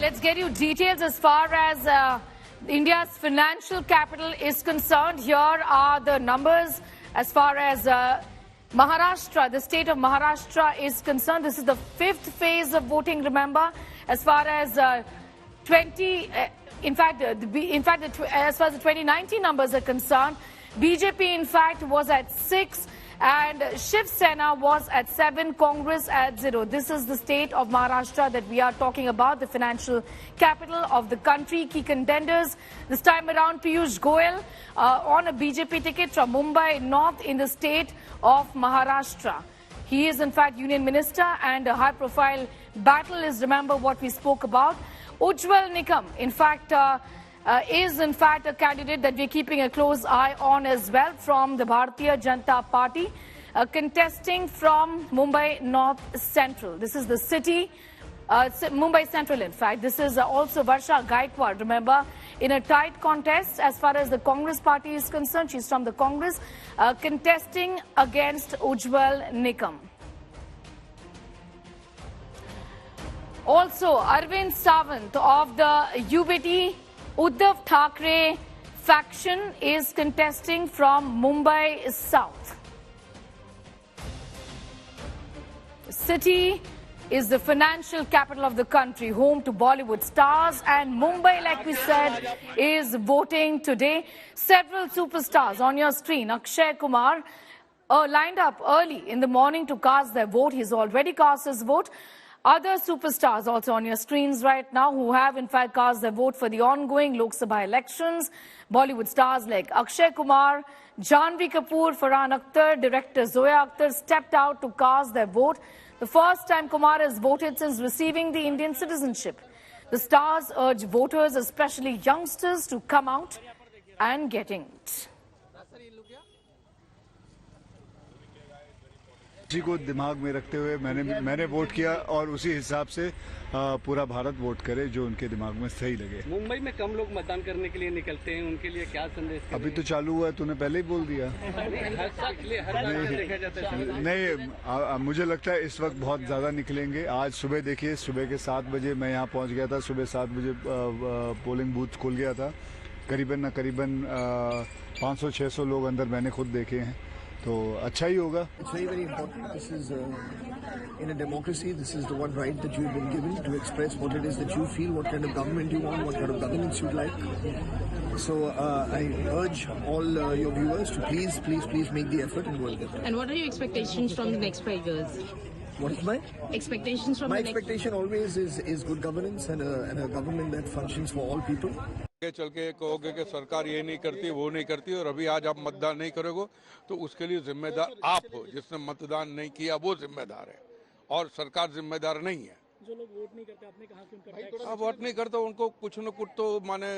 let's get you details as far as India's financial capital is concerned. Here are the numbers as far as Maharashtra, the state of Maharashtra is concerned. This is the fifth phase of voting, remember, as far as as far as the 2019 numbers are concerned, BJP in fact was at 6 and Shiv Sena was at 7, Congress at 0. This is the state of Maharashtra that we are talking about, the financial capital of the country. Key contenders this time around: Piyush Goyal on a BJP ticket from Mumbai North in the state of Maharashtra. He is in fact Union Minister, and a high-profile battle is, remember, what we spoke about. Ujjwal Nikam, in fact, is in fact a candidate that we're keeping a close eye on as well, from the Bharatiya Janata Party, contesting from Mumbai North Central. This is the city, Mumbai Central in fact. This is also Varsha Gaikwad, remember, in a tight contest as far as the Congress party is concerned. She's from the Congress, contesting against Ujjwal Nikam. Also, Arvind Sawant of the UBT Uddhav Thackeray faction is contesting from Mumbai South. The city is the financial capital of the country, home to Bollywood stars, and Mumbai, like we said, is voting today. Several superstars on your screen. Akshay Kumar lined up early in the morning to cast their vote. He's already cast his vote. Other superstars also on your screens right now who have in fact cast their vote for the ongoing Lok Sabha elections. Bollywood stars like Akshay Kumar, Janhvi Kapoor, Farhan Akhtar, director Zoya Akhtar stepped out to cast their vote. The first time Kumar has voted since receiving the Indian citizenship. The stars urge voters, especially youngsters, to come out and get inked. इसी को दिमाग में रखते हुए मैंने vote किया, और उसी हिसाब से पूरा भारत वोट करे जो उनके दिमाग में सही लगे। मुंबई में कम लोग मतदान करने के लिए निकलते हैं, उनके लिए क्या संदेश? अभी तो चालू हुआ है, तूने पहले ही बोल दिया। नहीं, मुझे लगता है इस वक्त बहुत ज्यादा निकलेंगे। आज सुबह देखिए, सुबह के 7 बजे मैं यहाँ पहुँच गया था। सुबह 7 बजे पोलिंग बूथ खुल गया था। करीबन 500-600 लोग अंदर मैंने खुद देखे हैं, तो अच्छा ही होगा। It's very, very important. This is in a democracy. This is the one right that you've been given to express what it is that you feel, what kind of government you want, what kind of governance you'd like. So I urge all your viewers to please make the effort and go and get that. And what are your expectations from the next 5 years? What is my expectations from my the expectation? Always is good governance and a government that functions for all people. चल के कहोगे कि सरकार ये नहीं करती, वो नहीं करती, और अभी आज आप मतदान नहीं करोगे तो उसके लिए जिम्मेदार आप हो। जिसने मतदान नहीं किया वो जिम्मेदार है, और सरकार जिम्मेदार नहीं है। जो लोग वोट नहीं करते, आपने कहा कि उनका टैक्स, आप वोट नहीं करते, उनको कुछ न कुछ तो माने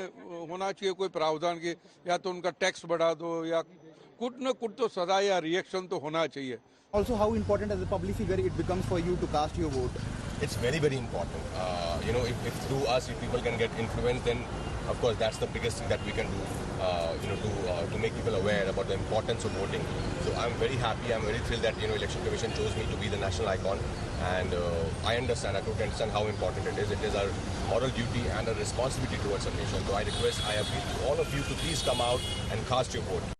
होना चाहिए, कोई प्रावधान की, या तो उनका टैक्स बढ़ा दो, या कुछ न कुछ तो सजा या रिएक्शन तो होना चाहिए। Also, how important as a public figure it becomes for you to cast your vote? It's very, very important. If through us, if people can get influenced, then of course that's the biggest thing that we can do. To make people aware about the importance of voting. So I'm very happy. I'm very thrilled that Election Commission chose me to be the national icon, and I understand. I totally understand how important it is. It is our moral duty and a responsibility towards our nation. So I request, I appeal to all of you to please come out and cast your vote.